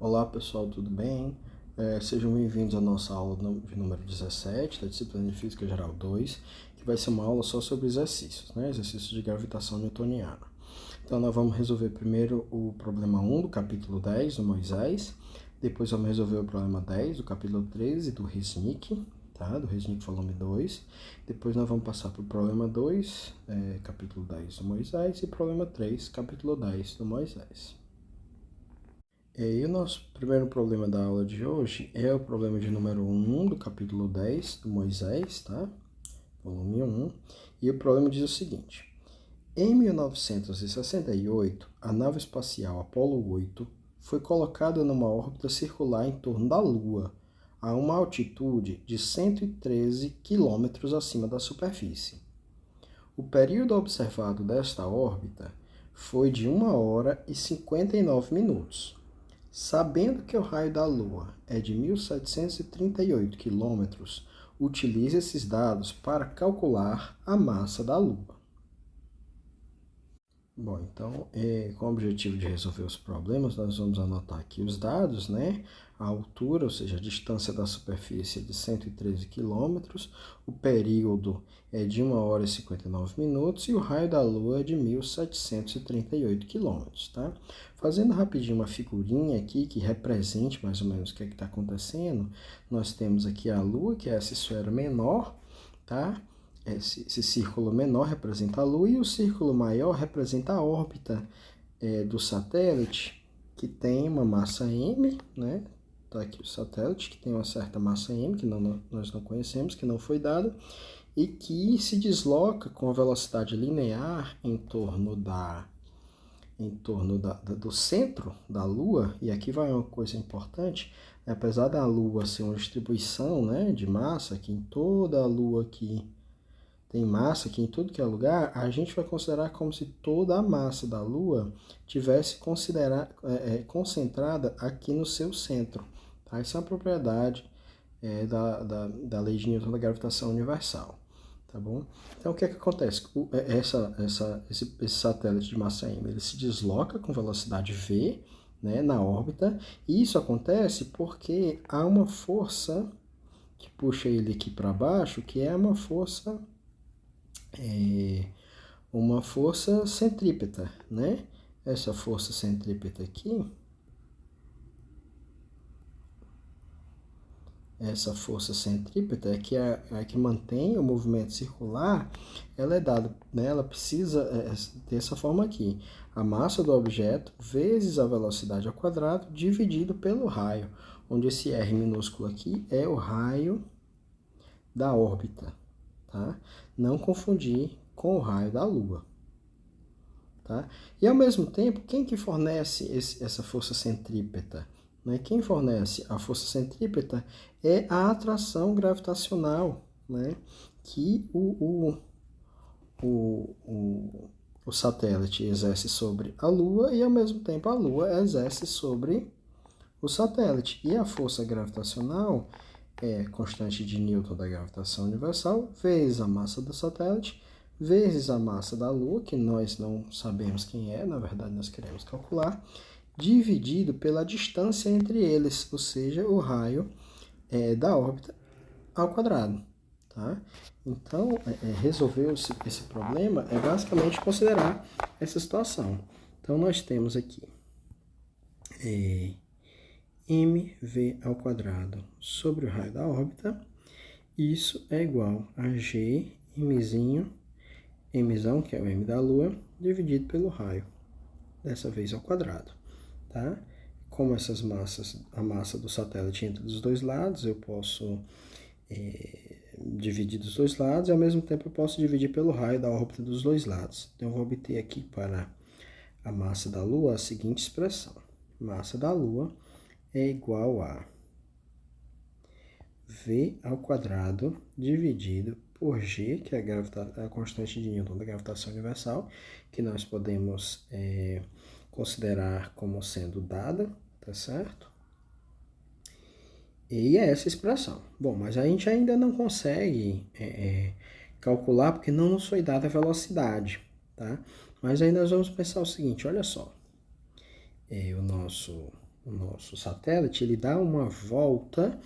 Olá pessoal, tudo bem? Sejam bem-vindos à nossa aula de número 17 da disciplina de Física Geral 2, que vai ser uma aula só sobre exercícios, né? Exercícios de gravitação newtoniana. Então nós vamos resolver primeiro o problema 1 do capítulo 10 do Moisés, depois vamos resolver o problema 10 do capítulo 13 do Reznik, tá? Do Reznik volume 2, depois nós vamos passar para o problema 2, capítulo 10 do Moisés, e problema 3, capítulo 10 do Moisés. E o nosso primeiro problema da aula de hoje é o problema de número 1 do capítulo 10 do Moisés, tá? Volume 1. E o problema diz o seguinte: em 1968, a nave espacial Apollo 8 foi colocada numa órbita circular em torno da Lua, a uma altitude de 113 quilômetros acima da superfície. O período observado desta órbita foi de 1 hora e 59 minutos. Sabendo que o raio da Lua é de 1.738 km, utilize esses dados para calcular a massa da Lua. Bom, então, com o objetivo de resolver os problemas, nós vamos anotar aqui os dados, né? A altura, ou seja, a distância da superfície é de 113 km, o período é de 1 hora e 59 minutos e o raio da Lua é de 1.738 km, tá? Fazendo rapidinho uma figurinha aqui que represente mais ou menos o que é que está acontecendo, nós temos aqui a Lua, que é essa esfera menor, tá? Esse círculo menor representa a Lua e o círculo maior representa a órbita do satélite, que tem uma massa m, né? Tá aqui o satélite, que tem uma certa massa m, que nós não conhecemos, que não foi dada, e que se desloca com a velocidade linear em torno do centro da Lua. E aqui vai uma coisa importante: apesar da Lua ser uma distribuição, né, de massa, que em toda a Lua aqui tem massa, que em tudo que é lugar, a gente vai considerar como se toda a massa da Lua tivesse concentrada aqui no seu centro. Tá? Isso é uma propriedade da lei de Newton da gravitação universal. Tá bom? Então, o que é que acontece? Esse satélite de massa m, ele se desloca com velocidade v, né, na órbita, e isso acontece porque há uma força que puxa ele aqui para baixo, que é uma força centrípeta, né? Essa força centrípeta aqui, essa força centrípeta é que mantém o movimento circular. Ela é dada, né? Ela precisa ter essa forma aqui: a massa do objeto vezes a velocidade ao quadrado dividido pelo raio, onde esse r minúsculo aqui é o raio da órbita, tá? Não confundir com o raio da Lua. Tá? E ao mesmo tempo, quem que fornece essa força centrípeta? Né? Quem fornece a força centrípeta é a atração gravitacional, né? Que o satélite exerce sobre a Lua, e ao mesmo tempo a Lua exerce sobre o satélite. E a força gravitacional é constante de Newton da gravitação universal vezes a massa do satélite vezes a massa da Lua, que nós não sabemos quem é, na verdade nós queremos calcular, dividido pela distância entre eles, ou seja, o raio da órbita ao quadrado. Tá? Então, resolver esse problema é basicamente considerar essa situação. Então, nós temos aqui mv ao quadrado sobre o raio da órbita. Isso é igual a g, mzinho, mzão, que é o m da Lua, dividido pelo raio, dessa vez ao quadrado, tá? Como a massa do satélite entra dos dois lados, eu posso dividir dos dois lados, e ao mesmo tempo eu posso dividir pelo raio da órbita dos dois lados. Então, eu vou obter aqui para a massa da Lua a seguinte expressão: massa da Lua é igual a v ao quadrado dividido por g, que é a constante de Newton da gravitação universal, que nós podemos considerar como sendo dada, tá certo? E é essa expressão. Bom, mas a gente ainda não consegue calcular, porque não nos foi dada a velocidade, tá? Mas aí nós vamos pensar o seguinte: olha só, o nosso nosso satélite, ele dá uma volta,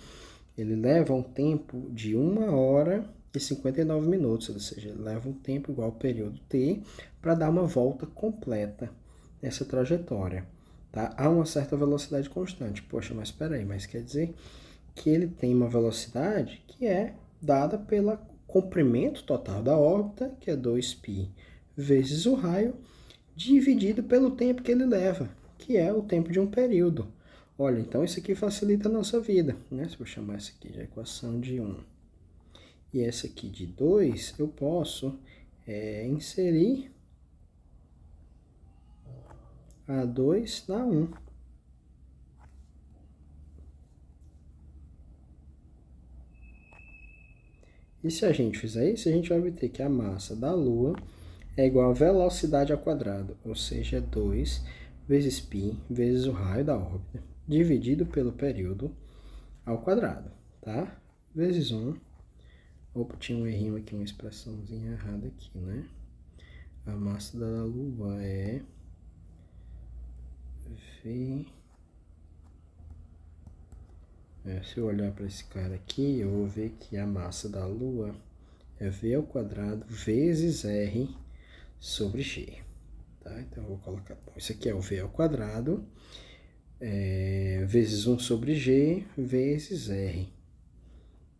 ele leva um tempo de 1 hora e 59 minutos, ou seja, ele leva um tempo igual ao período t para dar uma volta completa nessa trajetória. Tá? Há uma certa velocidade constante. Poxa, mas espera aí, mas quer dizer que ele tem uma velocidade que é dada pelo comprimento total da órbita, que é 2π vezes o raio, dividido pelo tempo que ele leva, que é o tempo de um período. Olha, então isso aqui facilita a nossa vida, né? Se eu chamar essa aqui de equação de 1 e essa aqui de 2, eu posso inserir a 2 na 1. E se a gente fizer isso, a gente vai obter que a massa da Lua é igual a velocidade ao quadrado, ou seja, 2 vezes π vezes o raio da órbita, dividido pelo período ao quadrado, tá? Vezes 1. Opa, tinha um errinho aqui, uma expressãozinha errada aqui, né? A massa da Lua é V... se eu olhar para esse cara aqui, eu vou ver que a massa da Lua é V ao quadrado vezes R sobre G. Tá? Então, eu vou colocar... Bom, isso aqui é o V ao quadrado, vezes 1 sobre G, vezes R.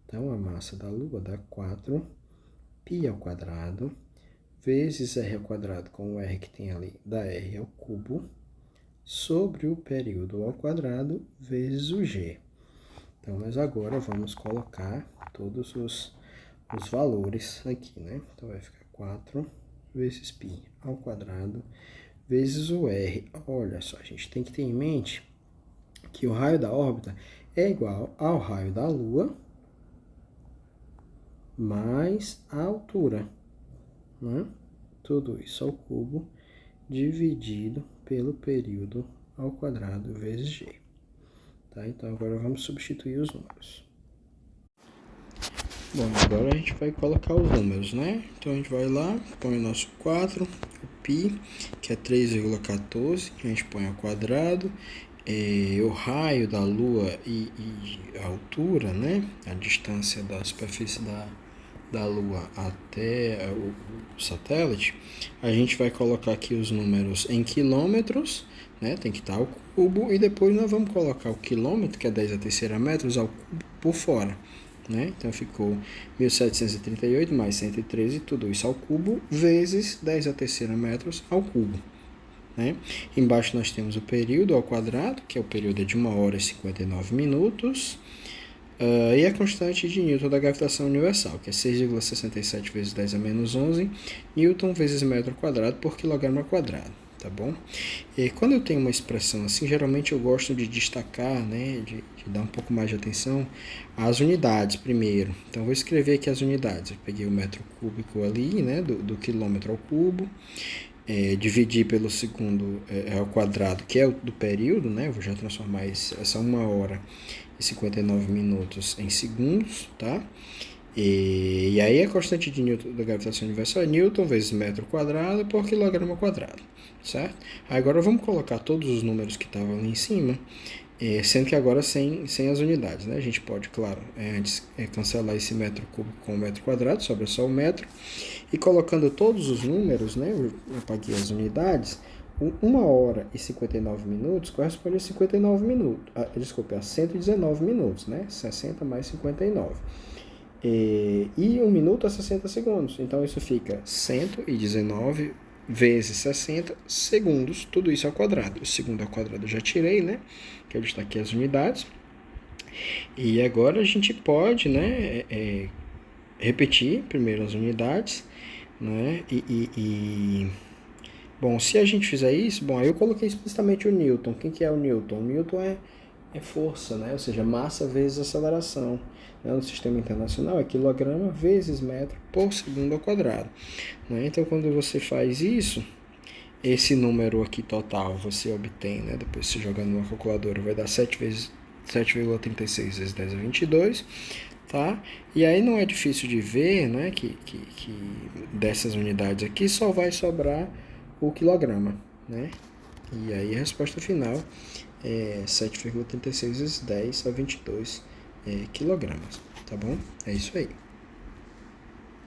Então, a massa da Lua dá 4π ao quadrado, vezes R ao quadrado, com o R que tem ali, dá R ao cubo, sobre o período ao quadrado, vezes o G. Então, nós agora vamos colocar todos os valores aqui, né? Então, vai ficar 4 vezes π ao quadrado, vezes o R. Olha só, a gente tem que ter em mente que o raio da órbita é igual ao raio da Lua mais a altura, né? Tudo isso ao cubo dividido pelo período ao quadrado vezes G. Tá? Então, agora vamos substituir os números. Bom, agora a gente vai colocar os números, né? Então, a gente vai lá, põe o nosso 4, o π, que é 3,14, que a gente põe ao quadrado, o raio da Lua e a altura, né? A distância da superfície da Lua até o satélite, a gente vai colocar aqui os números em quilômetros, né? Tem que estar ao cubo, e depois nós vamos colocar o quilômetro, que é 10 a terceira metros, ao cubo por fora, né? Então ficou 1738 mais 113, tudo isso ao cubo, vezes 10 a terceira metros ao cubo. Né? Embaixo nós temos o período ao quadrado, que é o período de 1 hora e 59 minutos, e a constante de Newton da gravitação universal, que é 6,67 vezes 10 a menos 11 Newton vezes metro quadrado por quilograma quadrado, tá bom? E quando eu tenho uma expressão assim, geralmente eu gosto de destacar, né, de dar um pouco mais de atenção às unidades primeiro. Então, vou escrever aqui as unidades. Eu peguei o metro cúbico ali, né, do quilômetro ao cubo, dividir pelo segundo ao quadrado, que é o do período, né? Eu vou já transformar essa 1 hora e 59 minutos em segundos, tá? E aí a constante de Newton da gravitação universal é Newton vezes metro quadrado por quilograma quadrado, certo? Agora vamos colocar todos os números que estavam ali em cima, sendo que agora sem as unidades, né? A gente pode, claro, antes cancelar esse metro cúbico com o metro quadrado, sobra só o metro. E colocando todos os números, né? Eu apaguei as unidades. 1 hora e 59 minutos corresponde a 59 minutos. A 119 minutos, né? 60 mais 59. E 1 minuto a 60 segundos. Então, isso fica 119 vezes 60 segundos. Tudo isso ao quadrado. O segundo ao quadrado eu já tirei, né? Que eu destaquei as unidades. E agora a gente pode, né? Repetir primeiro as unidades, né? Bom, se a gente fizer isso, bom, aí eu coloquei explicitamente o Newton. Quem que é o Newton? O Newton é força, né? Ou seja, massa vezes aceleração. No sistema internacional é quilograma vezes metro por segundo ao quadrado, né? Então, quando você faz isso, esse número aqui total você obtém, né? Depois você jogar numa calculadora, vai dar 7,36 vezes 10 a 22, tá? E aí não é difícil de ver, né, que dessas unidades aqui só vai sobrar o quilograma, né? E aí a resposta final 7,36 vezes 10 a 22 quilogramas, tá bom? É isso aí.